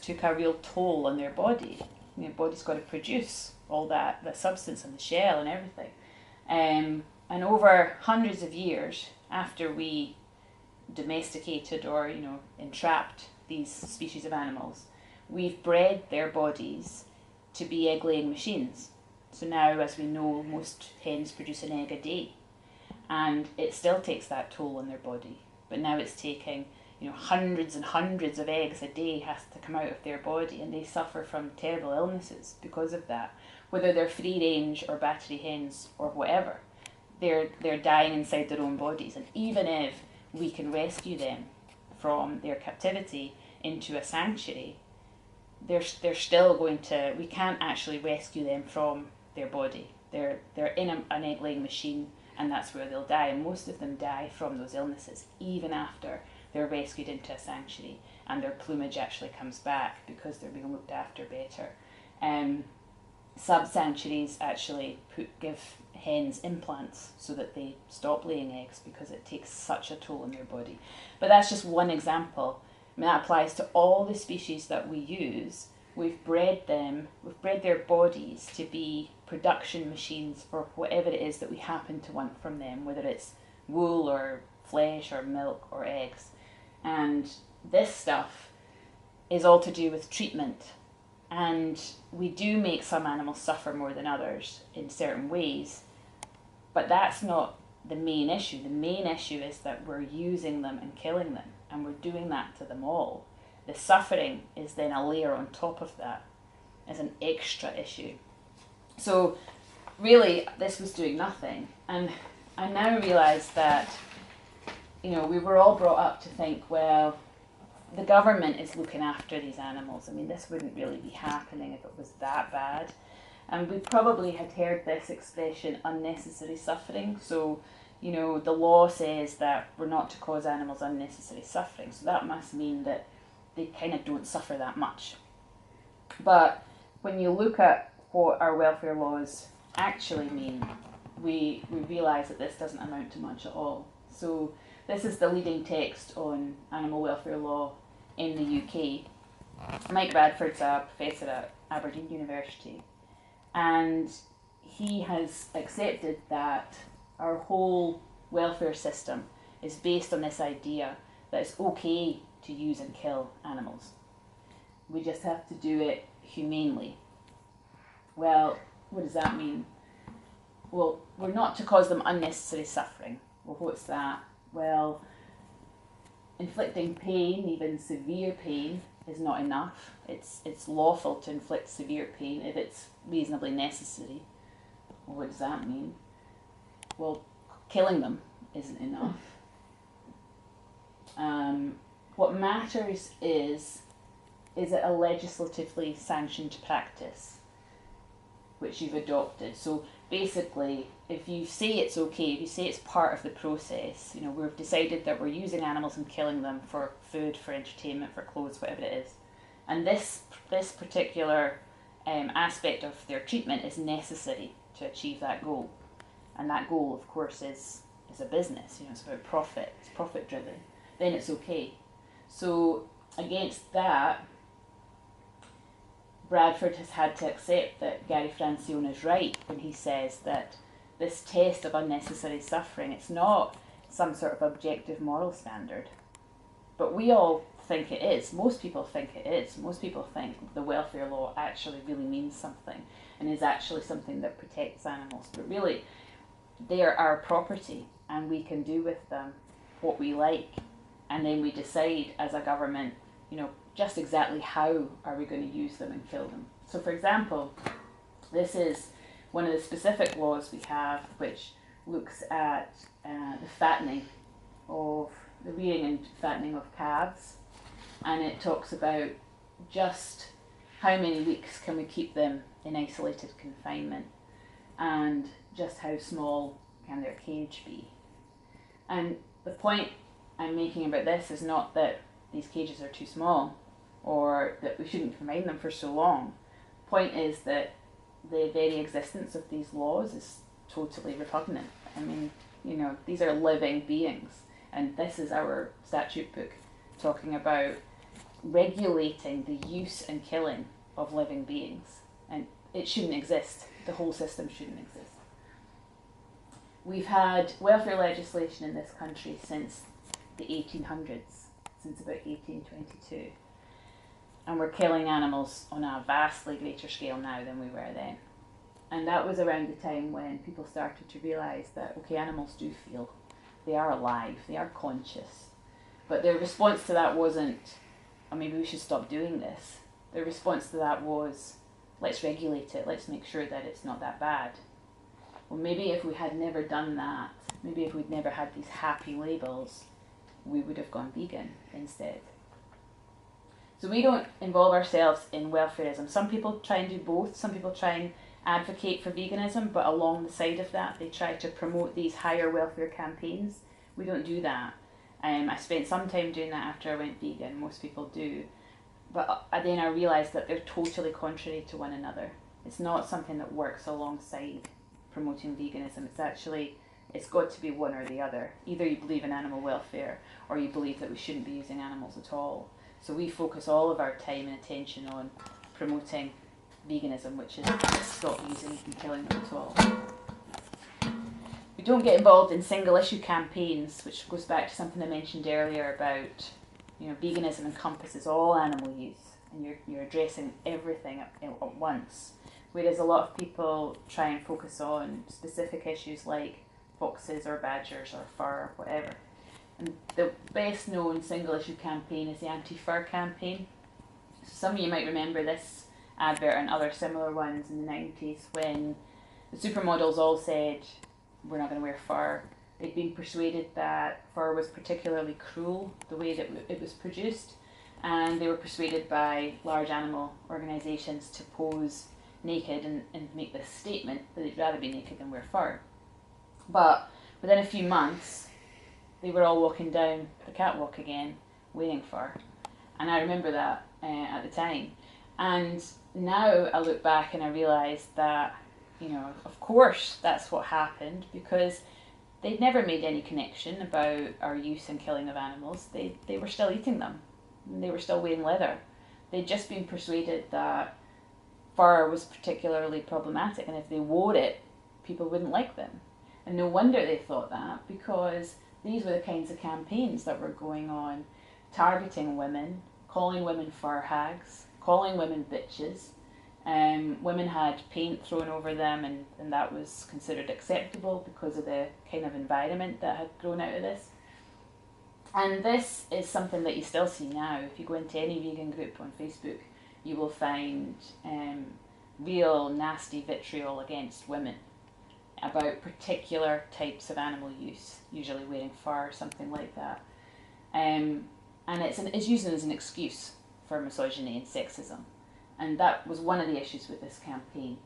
took a real toll on their body. Their body's got to produce all that, the substance and the shell and everything. And over hundreds of years after we domesticated or entrapped these species of animals, we've bred their bodies to be egg-laying machines. So now, as we know, most hens produce an egg a day, and it still takes that toll on their body. But now it's taking hundreds and hundreds of eggs a day has to come out of their body, and they suffer from terrible illnesses because of that. Whether they're free range or battery hens or whatever, they're dying inside their own bodies. And even if we can rescue them from their captivity into a sanctuary, they're still going to. We can't actually rescue them from their body. They're in an egg-laying machine, and that's where they'll die. And most of them die from those illnesses, even after they're rescued into a sanctuary and their plumage actually comes back because they're being looked after better. Sub-sanctuaries actually give hens implants so that they stop laying eggs because it takes such a toll on their body. But that's just one example. I mean, that applies to all the species that we use. We've bred their bodies to be production machines for whatever it is that we happen to want from them, whether it's wool or flesh or milk or eggs. And this stuff is all to do with treatment. And we do make some animals suffer more than others in certain ways, but that's not the main issue. The main issue is that we're using them and killing them, and we're doing that to them all. The suffering is then a layer on top of that as an extra issue. So really, this was doing nothing. And I now realise that, we were all brought up to think, well, the government is looking after these animals. I mean, this wouldn't really be happening if it was that bad. And we probably had heard this expression, unnecessary suffering. So, the law says that we're not to cause animals unnecessary suffering. So that must mean that they kind of don't suffer that much. But when you look at what our welfare laws actually mean, we realise that this doesn't amount to much at all. So this is the leading text on animal welfare law in the UK. Mike Radford's a professor at Aberdeen University, and he has accepted that our whole welfare system is based on this idea that it's okay to use and kill animals. We just have to do it humanely. Well, what does that mean? Well, we're not to cause them unnecessary suffering. Well, what's that? Well, inflicting pain, even severe pain, is not enough. It's lawful to inflict severe pain if it's reasonably necessary. Well, what does that mean? Well, killing them isn't enough. What matters is it a legislatively sanctioned practice which you've adopted? So basically, if you say it's okay, if you say it's part of the process, we've decided that we're using animals and killing them for food, for entertainment, for clothes, whatever it is, and this particular aspect of their treatment is necessary to achieve that goal, and that goal, of course, is a business. It's about profit. It's profit driven. Then it's okay. So against that, Bradford has had to accept that Gary Francione is right when he says that this test of unnecessary suffering, it's not some sort of objective moral standard. But we all think it is. Most people think it is. Most people think the welfare law actually really means something and is actually something that protects animals. But really, they are our property, and we can do with them what we like. And then we decide as a government, just exactly how are we going to use them and kill them. So for example, this is one of the specific laws we have which looks at the fattening of, the rearing and fattening of calves, and it talks about just how many weeks can we keep them in isolated confinement and just how small can their cage be. And the point I'm making about this is not that these cages are too small or that we shouldn't confine them for so long. The point is that the very existence of these laws is totally repugnant. I mean, these are living beings, and this is our statute book talking about regulating the use and killing of living beings. And it shouldn't exist. The whole system shouldn't exist. We've had welfare legislation in this country since the 1800s, since about 1822. And we're killing animals on a vastly greater scale now than we were then. And that was around the time when people started to realise that, okay, animals do feel. They are alive, they are conscious. But their response to that wasn't, oh, maybe we should stop doing this. Their response to that was, let's regulate it, let's make sure that it's not that bad. Well, maybe if we had never done that, maybe if we'd never had these happy labels, we would have gone vegan instead. So we don't involve ourselves in welfareism. Some people try and do both. Some people try and advocate for veganism, but along the side of that, they try to promote these higher welfare campaigns. We don't do that. I spent some time doing that after I went vegan. Most people do. But then I realised that they're totally contrary to one another. It's not something that works alongside promoting veganism. It's got to be one or the other. Either you believe in animal welfare or you believe that we shouldn't be using animals at all. So we focus all of our time and attention on promoting veganism, which is stop using and killing them at all. We don't get involved in single issue campaigns, which goes back to something I mentioned earlier about, veganism encompasses all animal use and you're addressing everything at once. Whereas a lot of people try and focus on specific issues like foxes or badgers or fur or whatever. And the best known single issue campaign is the anti-fur campaign. So some of you might remember this advert and other similar ones in the 90s when the supermodels all said, we're not going to wear fur. They'd been persuaded that fur was particularly cruel, the way that it was produced, and they were persuaded by large animal organisations to pose naked and make this statement that they'd rather be naked than wear fur. But within a few months, they were all walking down the catwalk again, wearing fur. And I remember that at the time. And now I look back and I realise that, of course that's what happened, because they'd never made any connection about our use and killing of animals. They were still eating them. And they were still wearing leather. They'd just been persuaded that fur was particularly problematic, and if they wore it, people wouldn't like them. And no wonder they thought that, because these were the kinds of campaigns that were going on, targeting women, calling women fur hags, calling women bitches. Women had paint thrown over them, and that was considered acceptable because of the kind of environment that had grown out of this. And this is something that you still see now. If you go into any vegan group on Facebook, you will find real nasty vitriol against women about particular types of animal use, usually wearing fur or something like that. And it's used as an excuse for misogyny and sexism. And that was one of the issues with this campaign.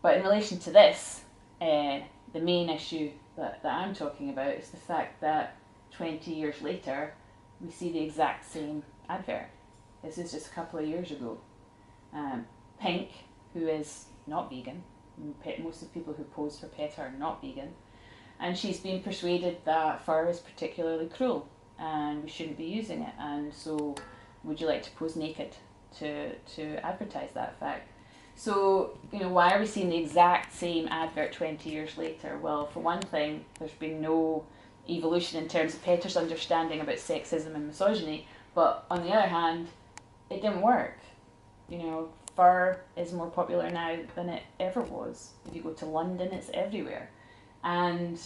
But in relation to this, the main issue that I'm talking about is the fact that 20 years later, we see the exact same advert. This is just a couple of years ago. Pink, who is not vegan, most of the people who pose for PETA are not vegan, and she's been persuaded that fur is particularly cruel and we shouldn't be using it, and so would you like to pose naked to advertise that fact? So, why are we seeing the exact same advert 20 years later? Well, for one thing, there's been no evolution in terms of PETA's understanding about sexism and misogyny, but on the other hand, it didn't work. Fur is more popular now than it ever was. If you go to London, it's everywhere. And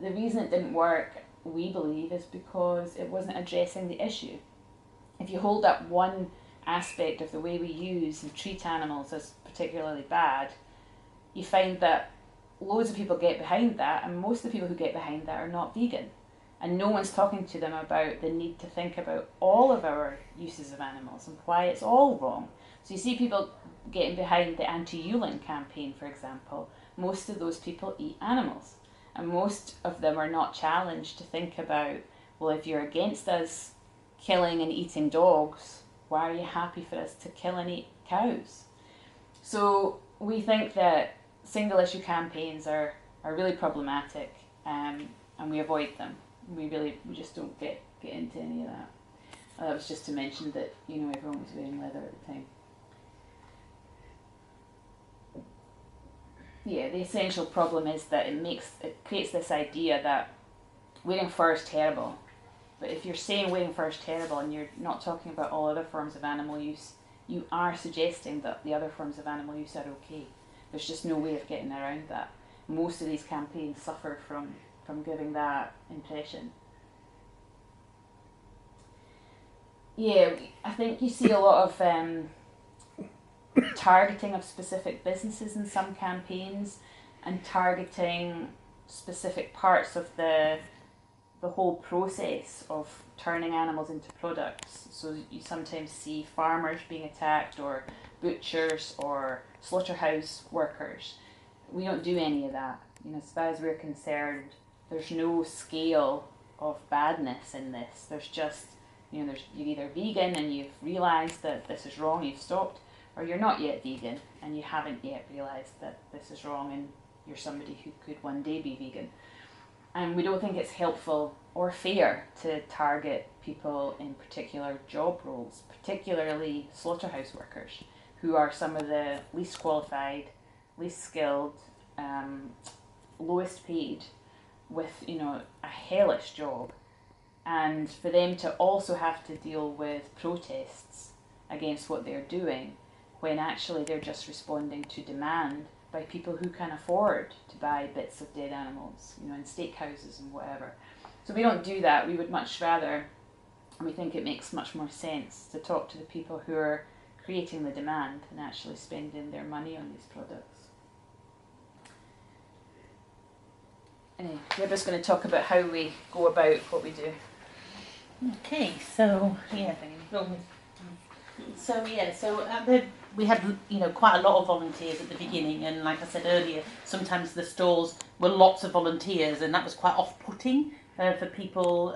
the reason it didn't work, we believe, is because it wasn't addressing the issue. If you hold up one aspect of the way we use and treat animals as particularly bad, you find that loads of people get behind that, and most of the people who get behind that are not vegan. And no one's talking to them about the need to think about all of our uses of animals and why it's all wrong. So you see people getting behind the anti-Yulin campaign, for example. Most of those people eat animals. And most of them are not challenged to think about, well, if you're against us killing and eating dogs, why are you happy for us to kill and eat cows? So we think that single issue campaigns are really problematic, and we avoid them. We just don't get into any of that. That was just to mention that, everyone was wearing leather at the time. Yeah, the essential problem is that it creates this idea that wearing fur is terrible. But if you're saying wearing fur is terrible and you're not talking about all other forms of animal use, you are suggesting that the other forms of animal use are okay. There's just no way of getting around that. Most of these campaigns suffer from giving that impression. Yeah, I think you see a lot of targeting of specific businesses in some campaigns, and targeting specific parts of the whole process of turning animals into products. So you sometimes see farmers being attacked, or butchers, or slaughterhouse workers. We don't do any of that. As far as we're concerned, there's no scale of badness in this. There's just, you're either vegan and you've realised that this is wrong, you've stopped, or you're not yet vegan and you haven't yet realised that this is wrong and you're somebody who could one day be vegan. And we don't think it's helpful or fair to target people in particular job roles, particularly slaughterhouse workers, who are some of the least qualified, least skilled, lowest paid, with a hellish job. And for them to also have to deal with protests against what they're doing, when actually they're just responding to demand by people who can afford to buy bits of dead animals, in steakhouses and whatever. So we don't do that. We would much rather, and we think it makes much more sense to talk to the people who are creating the demand and actually spending their money on these products. Anyway, Deborah's going to talk about how we go about what we do. Okay, so we had quite a lot of volunteers at the beginning, and like I said earlier, sometimes the stalls were lots of volunteers, and that was quite off-putting for people,